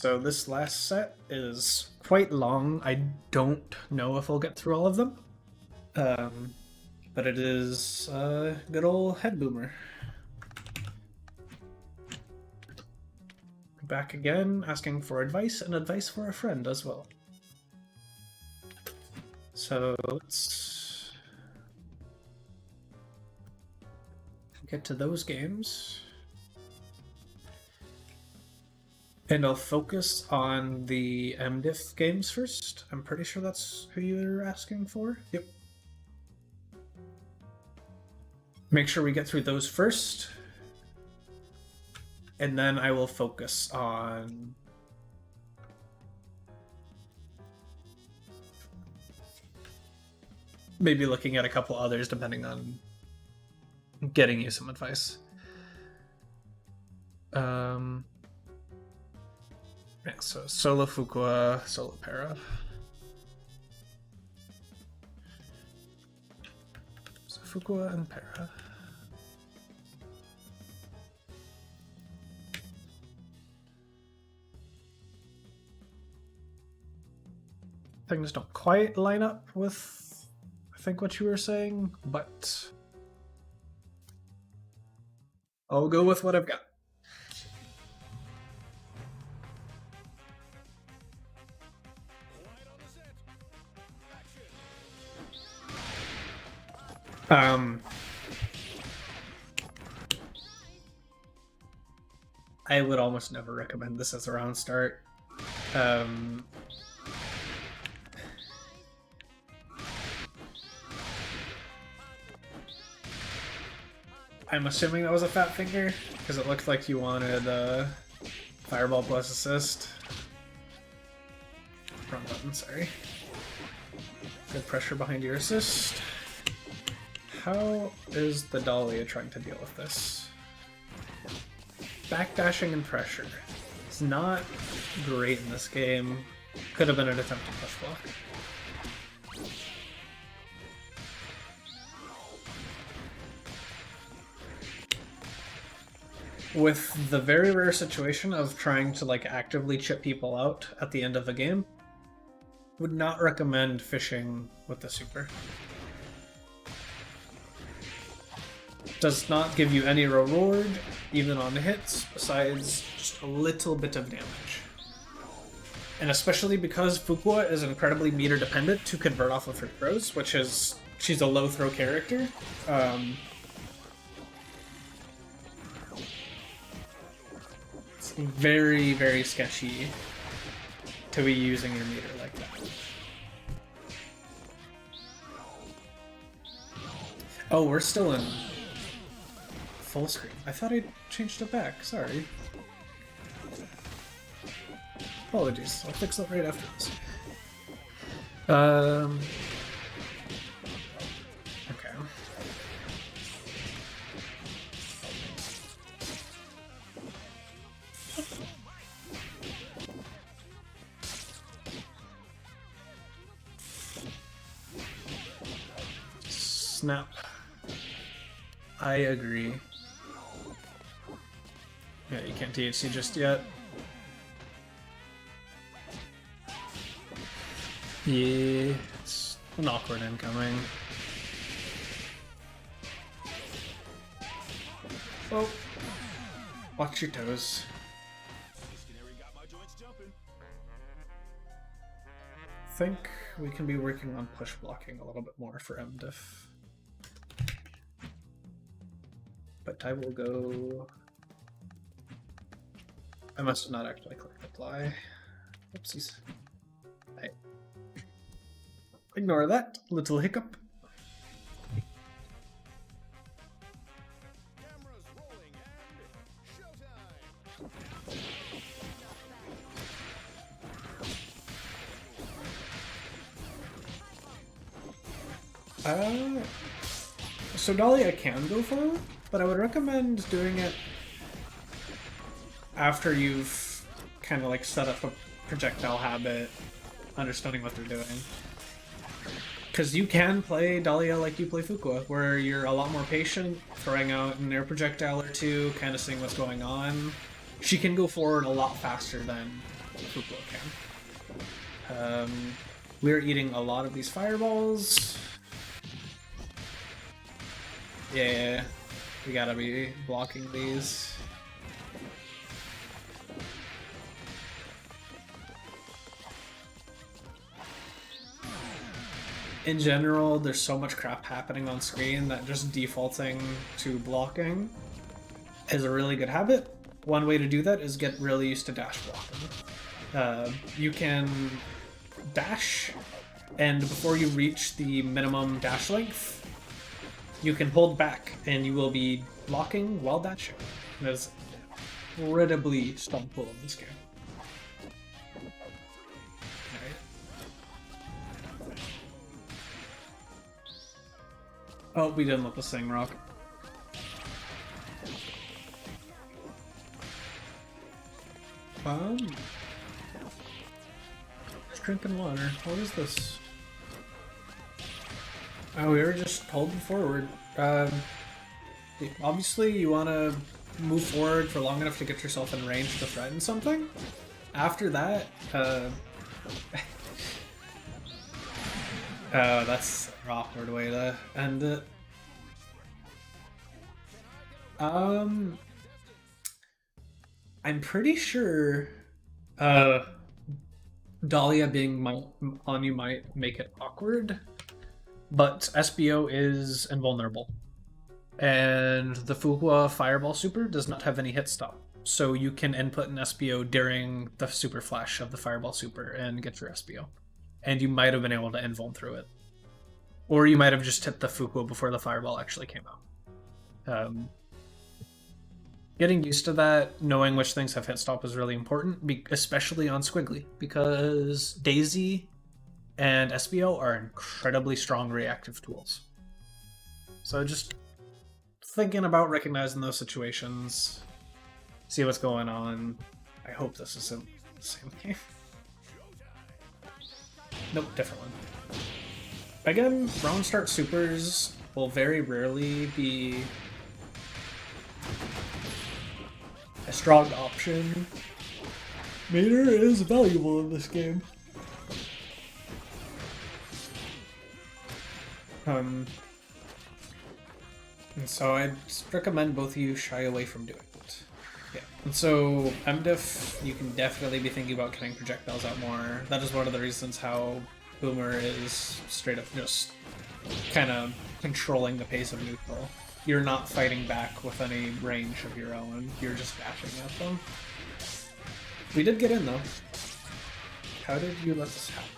So this last set is quite long. I don't know if we'll get through all of them. But it is good old head boomer. Back again, asking for advice and advice for a friend as well. So let's get to those games. And I'll focus on the MDiff games first. I'm pretty sure that's who you're asking for. Yep. Make sure we get through those first. And then I will focus on maybe looking at a couple others depending on getting you some advice. Yeah, so solo Fukua, solo Para. So Fukua and Para. Things don't quite line up with, I think, what you were saying, but I'll go with what I've got. I would almost never recommend this as a round start. I'm assuming that was a fat finger, because it looked like you wanted Fireball plus assist. Wrong button, sorry. Good pressure behind your assist. How is the Dahlia trying to deal with this? Backdashing and pressure. It's not great in this game. Could have been an attempt to push block. With the very rare situation of trying to like actively chip people out at the end of the game, would not recommend fishing with the super. Does not give you any reward, even on hits, besides just a little bit of damage. And especially because Fukua is incredibly meter dependent to convert off of her throws, which is, she's a low throw character. It's very, very sketchy to be using your meter like that. Oh, we're still in full screen. I thought I changed it back. Sorry. Apologies. I'll fix that right after this. Okay. Snap. I agree. Yeah, you can't THC just yet. Yeah, it's an awkward incoming. Oh, watch your toes. I think we can be working on push blocking a little bit more for MDiff. But I will go... I must have not actually clicked apply. Oopsies. Right. Ignore that little hiccup. So Dahlia can go for, but I would recommend doing it after you've kind of like set up a projectile habit, understanding what they're doing. Because you can play Dahlia like you play Fukua, where you're a lot more patient, throwing out an air projectile or two, kind of seeing what's going on. She can go forward a lot faster than Fukua can. We're eating a lot of these fireballs. Yeah, we gotta be blocking these. In general, there's so much crap happening on screen that just defaulting to blocking is a really good habit. One way to do that is get really used to dash blocking. You can dash, and before you reach the minimum dash length, you can hold back, and you will be blocking while dashing. That is incredibly stompful in this game. Oh, we didn't let this thing rock. Just drinking water. What is this? Oh, we were just holding forward. Obviously, you want to move forward for long enough to get yourself in range to threaten something. After that, oh, that's an awkward way to end it. I'm pretty sure Dahlia being on you might make it awkward, but SBO is invulnerable. And the Fukua Fireball Super does not have any hit stop, so you can input an SBO during the Super Flash of the Fireball Super and get your SBO. And you might have been able to invuln through it. Or you might have just hit the Fukua before the Fireball actually came out. Getting used to that, knowing which things have hit stop is really important, especially on Squiggly, because Daisy and SBO are incredibly strong reactive tools. So just thinking about recognizing those situations, see what's going on. I hope this isn't the same game. Nope, different one. Again, round start supers will very rarely be a strong option. Meter is valuable in this game. And so I'd recommend both of you shy away from doing it. Yeah. And so MDiff, you can definitely be thinking about getting projectiles out more. That is one of the reasons how Boomer is straight up just kind of controlling the pace of neutral. You're not fighting back with any range of your own, you're just dashing at them. We did get in though. How did you let this happen?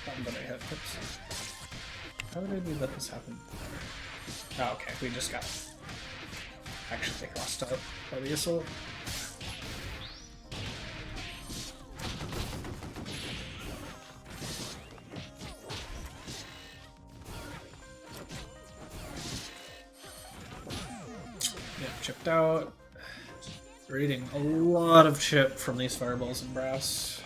Button that I hit. Oops. How did we let this happen? Oh, okay, we just got actually crossed out by the assault. Yeah, chipped out. We're eating a lot of chip from these fireballs and brass.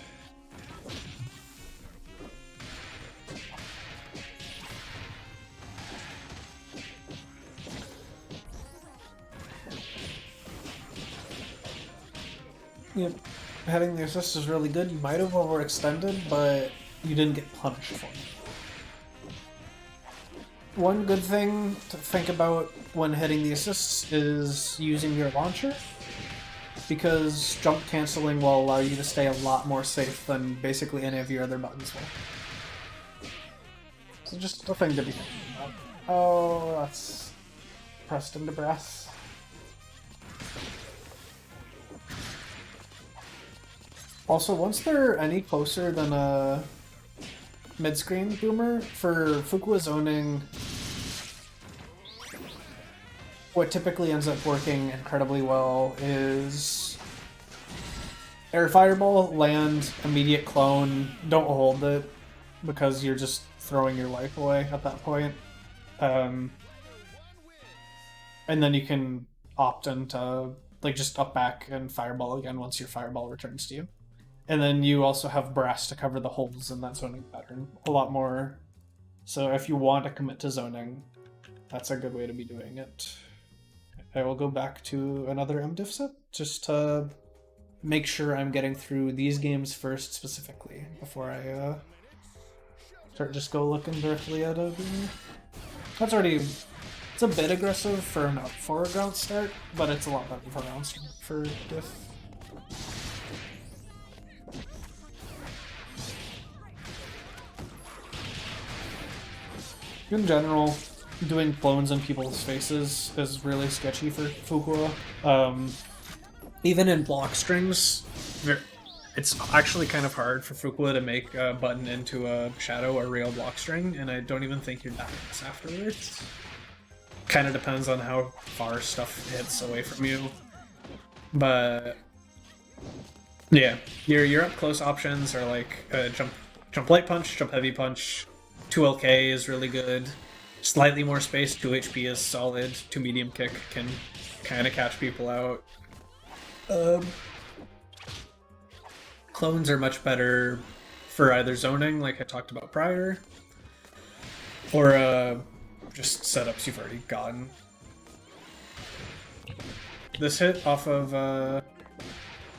Yep, having the assist is really good. You might have overextended, but you didn't get punished for it. One good thing to think about when hitting the assists is using your launcher, because jump canceling will allow you to stay a lot more safe than basically any of your other buttons will. So just a thing to be thinking about. Oh, that's pressed into brass. Also, once they're any closer than a mid-screen boomer, for Fukua zoning, what typically ends up working incredibly well is air fireball, land, immediate clone, don't hold it, because you're just throwing your life away at that point. And then you can opt into, like, just up back and fireball again once your fireball returns to you. And then you also have brass to cover the holes in that zoning pattern a lot more. So if you want to commit to zoning, that's a good way to be doing it. I will go back to another MDiff set just to make sure I'm getting through these games first specifically before I start just go looking directly at a. That's already. It's a bit aggressive for a ground start, but it's a lot better for round start for diff. In general, doing clones in people's faces is really sketchy for Fukua. Even in block strings, it's actually kind of hard for Fukua to make a button into a shadow or real block string, and I don't even think you're that nice afterwards. Kind of depends on how far stuff hits away from you. But yeah, your up close options are like jump light punch, jump heavy punch. 2LK is really good. Slightly more space, 2 HP is solid. 2 medium kick can kind of catch people out. Clones are much better for either zoning, like I talked about prior, or just setups you've already gotten. This hit off of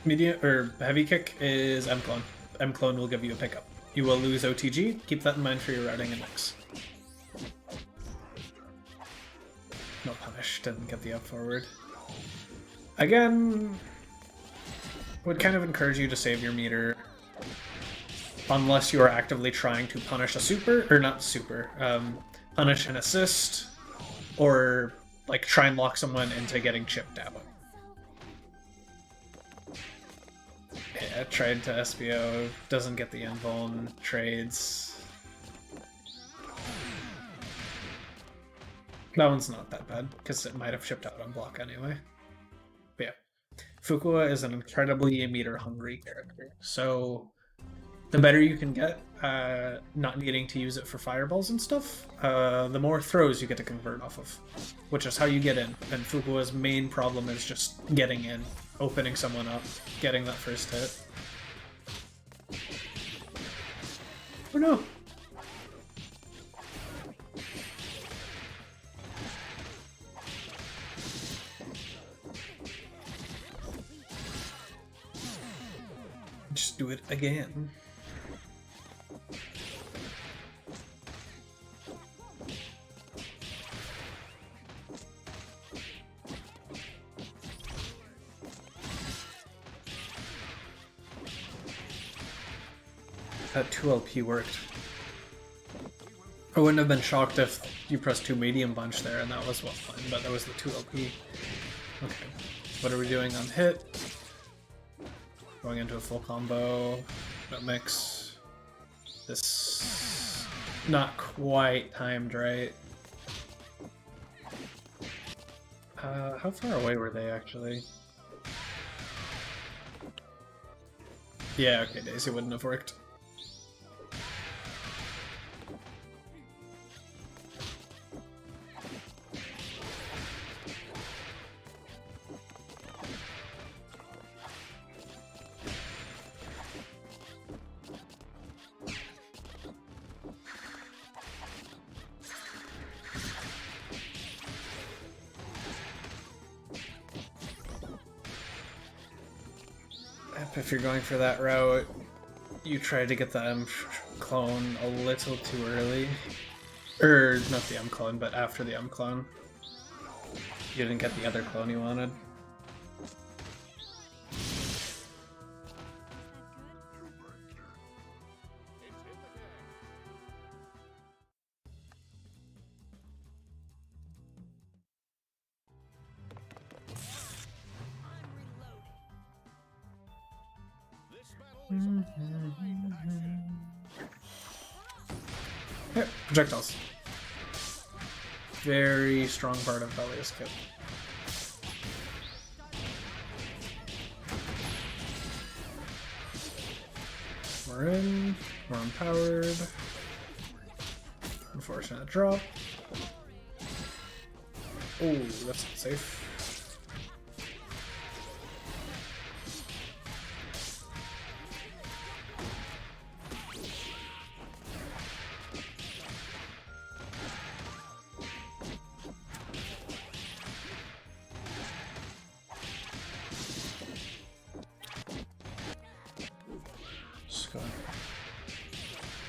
medium or heavy kick is M clone. M clone will give you a pickup. You will lose OTG. Keep that in mind for your routing index. No punish. Didn't get the up forward. Again, would kind of encourage you to save your meter unless you are actively trying to punish a super, or not super, punish an assist, or like try and lock someone into getting chipped out. Yeah, tried to SBO, doesn't get the invuln, trades. That one's not that bad, because it might have chipped out on block anyway. But yeah, Fukua is an incredibly meter-hungry character, so the better you can get, not needing to use it for fireballs and stuff, the more throws you get to convert off of, which is how you get in. And Fukua's main problem is just getting in, opening someone up, getting that first hit. Or no. Just do it again. That 2LP worked. I wouldn't have been shocked if you pressed 2 medium bunch there and that was well fine, but that was the 2LP. Okay, what are we doing on hit? Going into a full combo, no mix. This not quite timed right. How far away were they actually? Yeah, okay, Daisy wouldn't have worked. If you're going for that route, you try to get the M clone a little too early. Or, not the M clone, but after the M clone. You didn't get the other clone you wanted. Yeah, projectiles. Very strong part of Belia's kit. We're in, we're empowered. Unfortunate drop. Oh, that's not safe.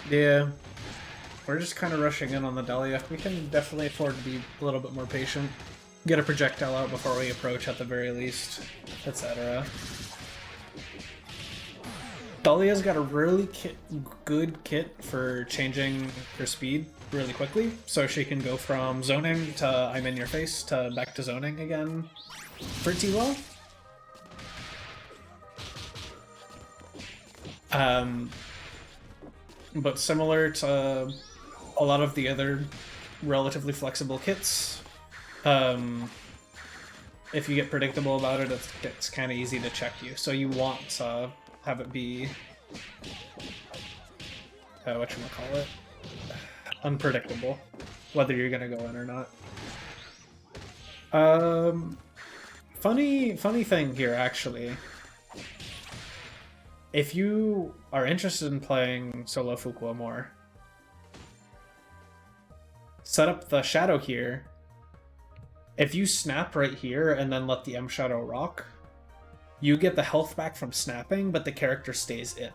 Yeah. We're just kind of rushing in on the Dahlia. We can definitely afford to be a little bit more patient. Get a projectile out before we approach at the very least, etc. Dahlia's got a really good kit for changing her speed really quickly, so she can go from zoning to I'm in your face to back to zoning again pretty well. But similar to a lot of the other relatively flexible kits, if you get predictable about it, it's kind of easy to check you. So you want to have it be, whatchamacallit, unpredictable, whether you're gonna go in or not. Funny thing here, actually. If you are interested in playing solo Fuqua more, set up the shadow here. If you snap right here and then let the M shadow rock, you get the health back from snapping, but the character stays in.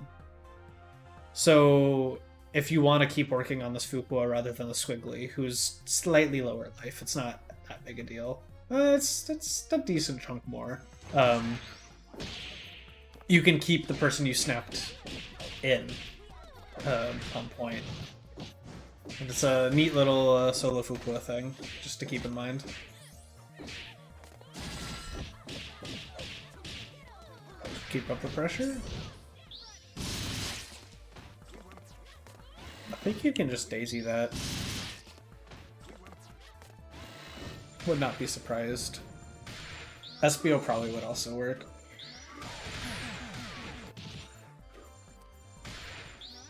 So if you want to keep working on this Fuqua rather than the Squiggly, who's slightly lower life, it's not that big a deal. It's a decent chunk more. You can keep the person you snapped in on point. And it's a neat little solo Fuqua thing, just to keep in mind. Keep up the pressure. I think you can just daisy that. Would not be surprised. SBO probably would also work.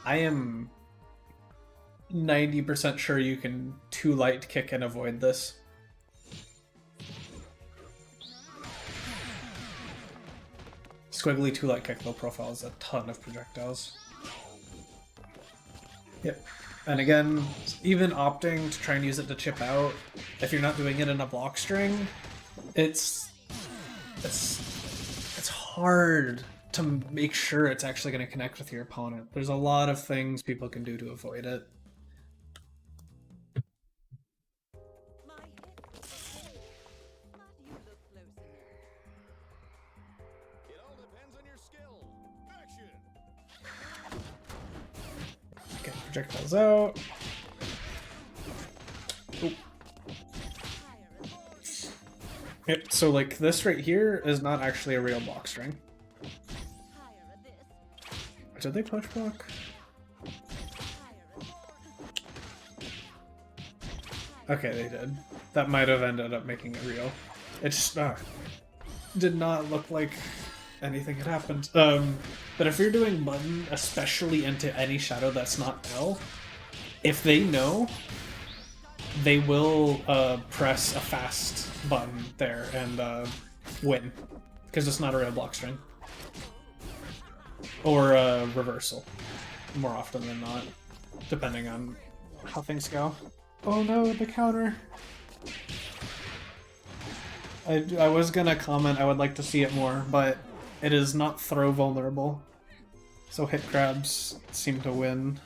I am 90% sure you can too light kick and avoid this. Squiggly too light kick low profile is a ton of projectiles. Yep. And again, even opting to try and use it to chip out, if you're not doing it in a block string, it's hard to make sure it's actually going to connect with your opponent. There's a lot of things people can do to avoid it. Okay, projectiles out. Oop. Yep, so like this right here is not actually a real block string. Did they push block? Okay, they did. That might have ended up making it real. It just did not look like anything had happened. But if you're doing button, especially into any shadow that's not L, if they know, they will press a fast button there and win, because it's not a real block string. Or reversal, more often than not, depending on how things go. Oh no, the counter! I was gonna comment I would like to see it more, but it is not throw vulnerable. So hit crabs seem to win.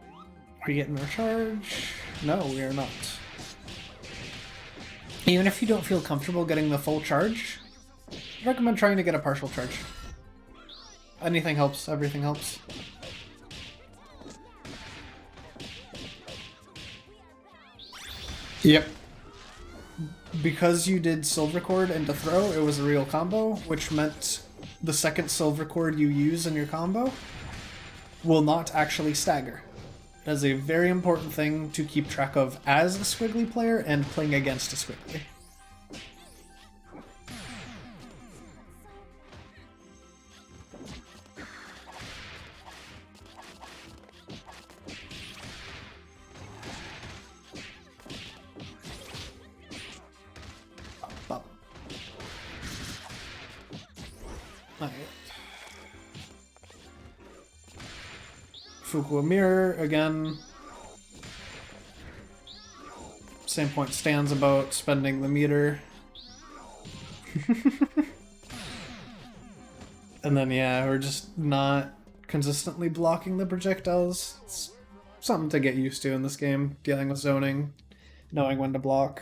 Are we getting our charge? No, we are not. Even if you don't feel comfortable getting the full charge, I recommend trying to get a partial charge. Anything helps, everything helps. Yep. Because you did Silver Cord into throw, it was a real combo, which meant the second Silver Cord you use in your combo will not actually stagger. That is a very important thing to keep track of as a Squiggly player and playing against a Squiggly. Fuqua Mirror, again. Same point stands about spending the meter. And then, yeah, we're just not consistently blocking the projectiles. It's something to get used to in this game, dealing with zoning, knowing when to block.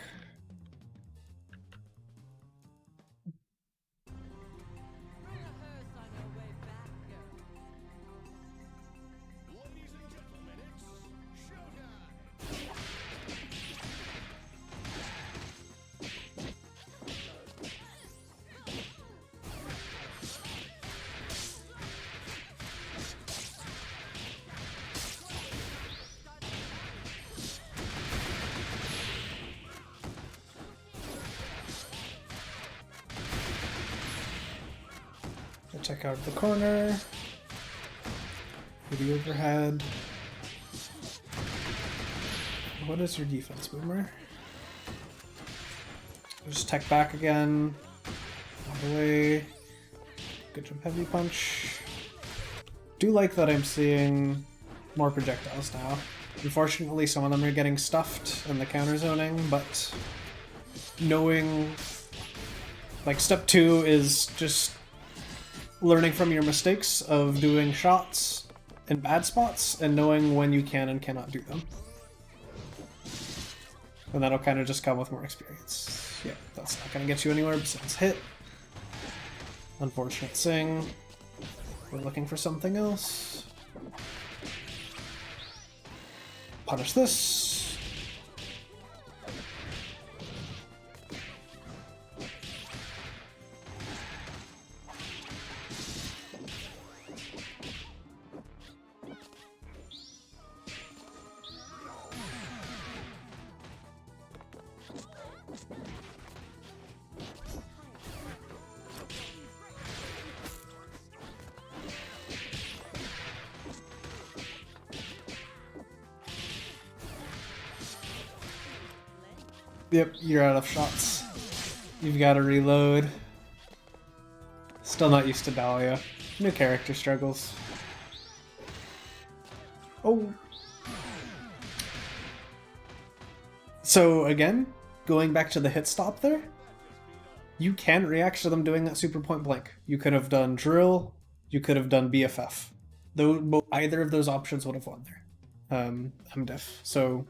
Check out the corner, the overhead. What is your defense, Boomer? Just tech back again. All the way. Good jump, heavy punch. Do like that I'm seeing more projectiles now. Unfortunately, some of them are getting stuffed in the counter zoning, but knowing, like, step 2 is just learning from your mistakes of doing shots in bad spots and knowing when you can and cannot do them. And that'll kind of just come with more experience. Yeah, that's not going to get you anywhere besides hit. Unfortunate thing. We're looking for something else. Punish this. Yep, you're out of shots. You've got to reload. Still not used to Dahlia. New character struggles. Oh. So again, going back to the hit stop there, you can react to them doing that super point blank. You could have done drill, you could have done BFF. Though either of those options would have won there. I'm deaf, so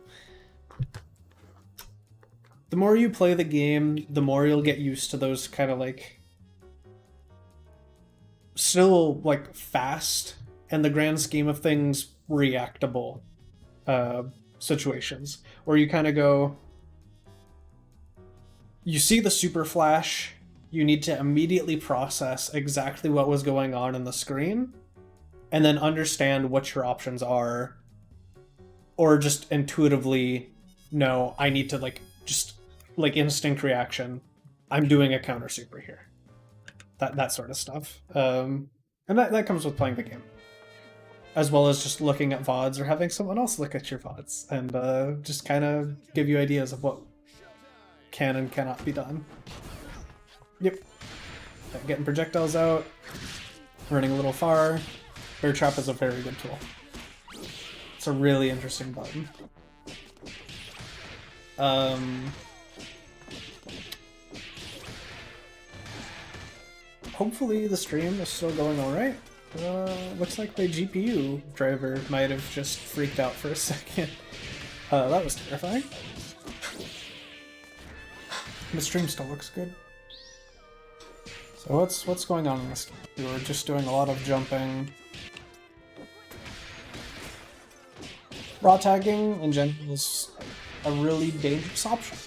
the more you play the game, the more you'll get used to those kind of like still like fast and the grand scheme of things reactable situations where you kind of go, you see the super flash, you need to immediately process exactly what was going on in the screen and then understand what your options are, or just intuitively know I need to just instinct reaction, I'm doing a counter super here. That sort of stuff. And that comes with playing the game. As well as just looking at VoDs or having someone else look at your VoDs and just kind of give you ideas of what can and cannot be done. Yep. Getting projectiles out, running a little far. Bear Trap is a very good tool. It's a really interesting button. Hopefully the stream is still going alright. Looks like my GPU driver might have just freaked out for a second. That was terrifying. The stream still looks good. So what's going on in this game? We were just doing a lot of jumping. Raw tagging in general is a really dangerous option.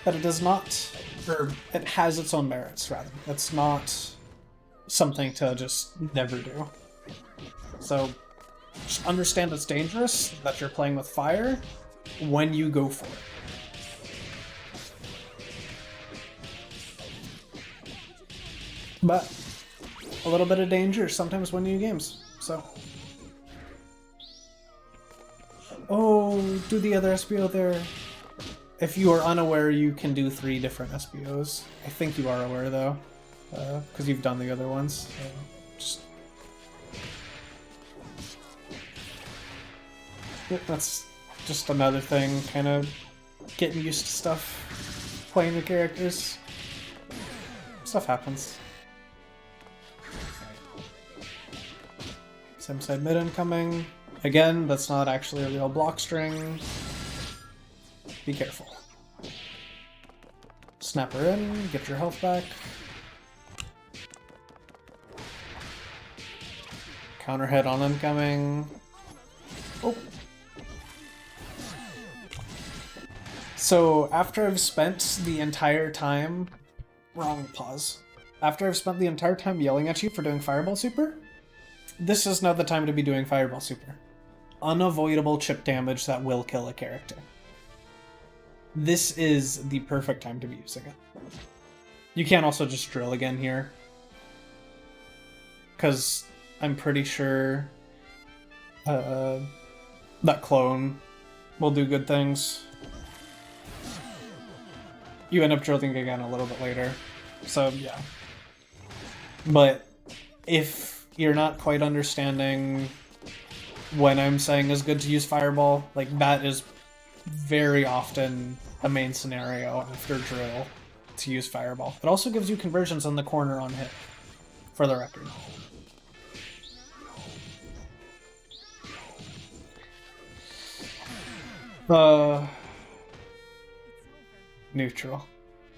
But it does not, or it has its own merits, rather. It's not something to just never do. So just understand it's dangerous, that you're playing with fire when you go for it. But a little bit of danger sometimes win you games, so. Oh, do the other SBO there. If you are unaware, you can do 3 different SBOs. I think you are aware, though, because you've done the other ones. Just... That's just another thing, kind of getting used to stuff, playing the characters. Stuff happens. Same side mid incoming. Again, that's not actually a real block string. Be careful. Snap her in, get your health back. Counter hit on incoming. Oh. So after I've spent the entire time... Wrong pause. After I've spent the entire time yelling at you for doing Fireball Super, this is now the time to be doing Fireball Super. Unavoidable chip damage that will kill a character. This is the perfect time to be using it. You can also just drill again here, because I'm pretty sure that clone will do good things. You end up drilling again a little bit later, so yeah. But if you're not quite understanding when I'm saying it's good to use Fireball, like that is very often a main scenario after drill to use Fireball. It also gives you conversions on the corner on hit, for the record. Neutral.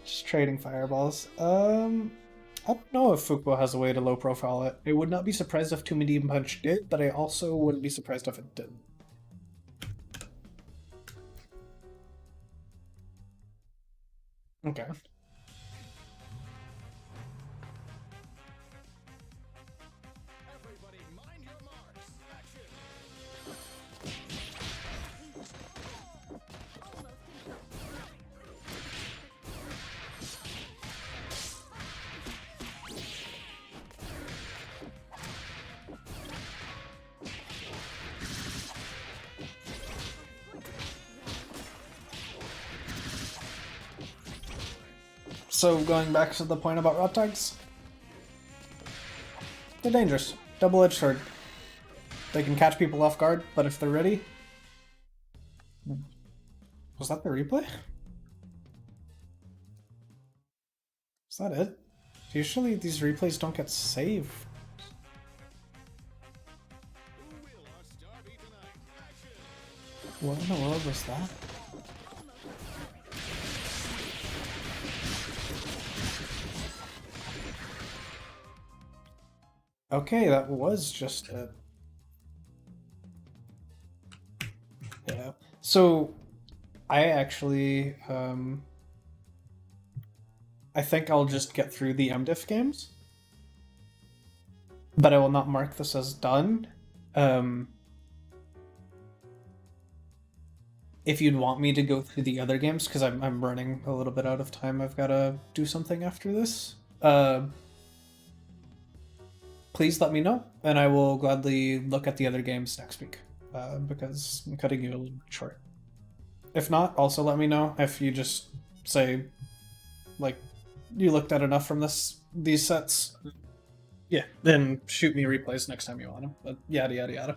Just trading fireballs. I don't know if Fuqua has a way to low profile it. I would not be surprised if 2 Medium Punch did, but I also wouldn't be surprised if it didn't. Okay. So going back to the point about rot tags, they're dangerous. Double-edged sword. They can catch people off guard, but if they're ready... Was that the replay? Is that it? Usually these replays don't get saved. What in the world was that? Okay, that was just it. Yeah. So, I actually, I think I'll just get through the MDiff games. But I will not mark this as done. If you'd want me to go through the other games, because I'm running a little bit out of time, I've got to do something after this. Please let me know, and I will gladly look at the other games next week, because I'm cutting you a little bit short. If not, also let me know if you just say, like, you looked at enough from these sets. Yeah, then shoot me replays next time you want them, but yada yada yada.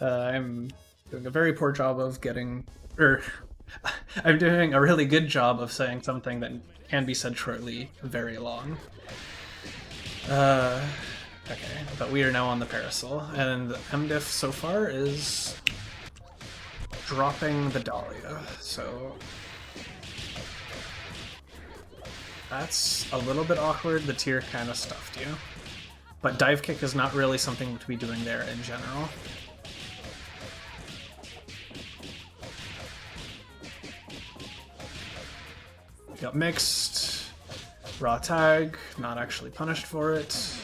I'm doing a very poor job of getting... I'm doing a really good job of saying something that can be said shortly very long. Okay, but we are now on the Parasol, and the MDiff so far is dropping the Dahlia, so that's a little bit awkward. The tier kind of stuffed you, but dive kick is not really something to be doing there in general. Got mixed, raw tag, not actually punished for it.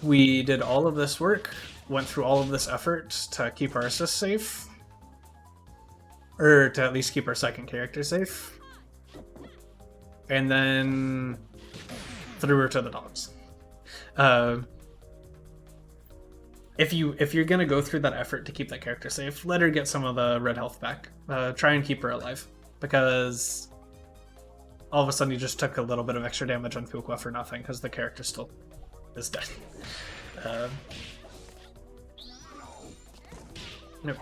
We did all of this work, went through all of this effort to keep our assist safe. Or to at least keep our second character safe. And then threw her to the dogs. If you're gonna go through that effort to keep that character safe, let her get some of the red health back. Try and keep her alive. Because all of a sudden you just took a little bit of extra damage on Fuqua for nothing, because the character still is dead. Nope.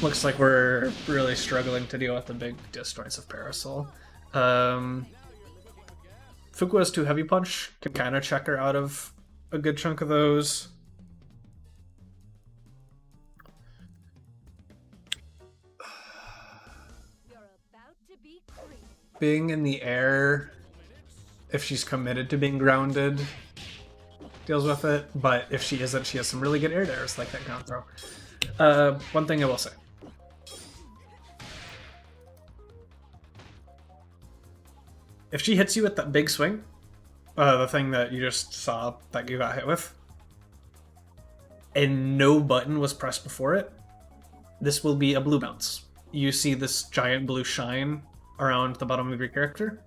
Looks like we're really struggling to deal with the big disjoints of Parasol. Fukua's 2 heavy punch can kind of check her out of a good chunk of those. Being in the air, if she's committed to being grounded, deals with it, but if she isn't, she has some really good air dares like that ground throw. One thing I will say. If she hits you with that big swing, the thing that you just saw that you got hit with, and no button was pressed before it, this will be a blue bounce. You see this giant blue shine around the bottom of your character.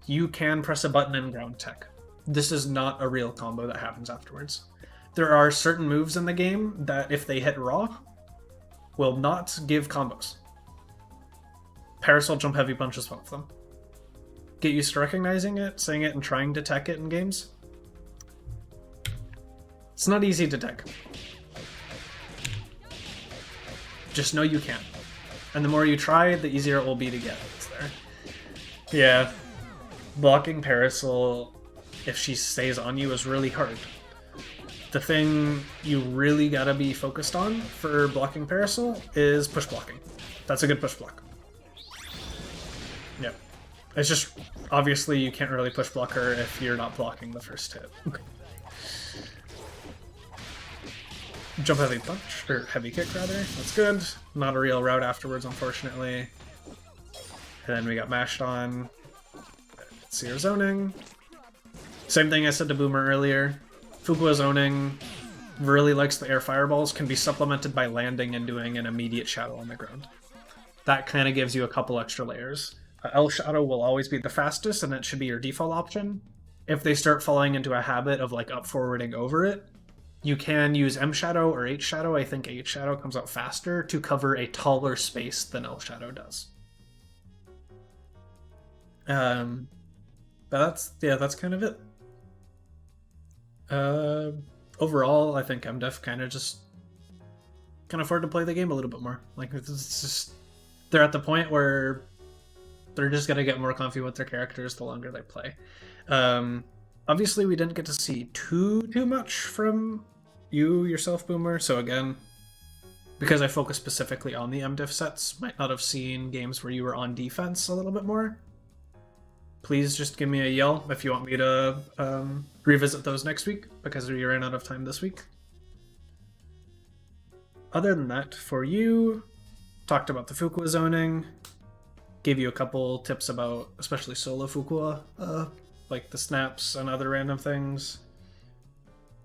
You can press a button and ground tech. This is not a real combo that happens afterwards. There are certain moves in the game that, if they hit raw, will not give combos. Parasol Jump Heavy Punch is one of them. Get used to recognizing it, saying it, and trying to tech it in games. It's not easy to tech. Just know you can. And the more you try, the easier it will be to get it there. Yeah. Blocking Parasol, if she stays on you, is really hard. The thing you really gotta be focused on for blocking Parasol is push blocking. That's a good push block. Yep. It's just, obviously you can't really push block her if you're not blocking the first hit. Jump Heavy Punch, or Heavy Kick rather, that's good. Not a real route afterwards, unfortunately. And then we got mashed on. Let's see her zoning. Same thing I said to Boomer earlier. Fukua zoning really likes the air fireballs, can be supplemented by landing and doing an immediate shadow on the ground. That kind of gives you a couple extra layers. L shadow will always be the fastest, and it should be your default option. If they start falling into a habit of like up forwarding over it, you can use M shadow or H shadow. I think H shadow comes out faster to cover a taller space than L shadow does. But that's kind of it. Overall, I think MDef kind of just can afford to play the game a little bit more. Like, it's just, they're at the point where they're just gonna get more comfy with their characters the longer they play. Obviously, we didn't get to see too much from you yourself, Boomer. So again, because I focus specifically on the MDiff sets, might not have seen games where you were on defense a little bit more. Please just give me a yell if you want me to revisit those next week, because we ran out of time this week. Other than that, for you, talked about the Fukua zoning, gave you a couple tips about especially solo Fukua, like the snaps and other random things.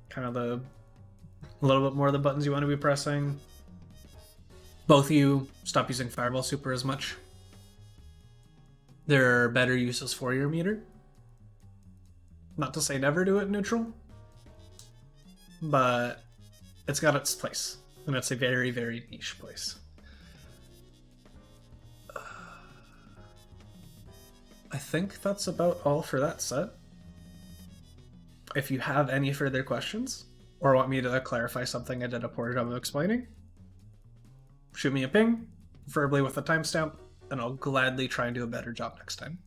Kind of a little bit more of the buttons you want to be pressing. Both of you stop using Fireball Super as much. There are better uses for your meter. Not to say never do it neutral, but it's got its place, and it's a very, very niche place. I think that's about all for that set. If you have any further questions, or want me to clarify something I did a poor job of explaining, shoot me a ping, preferably with a timestamp, and I'll gladly try and do a better job next time.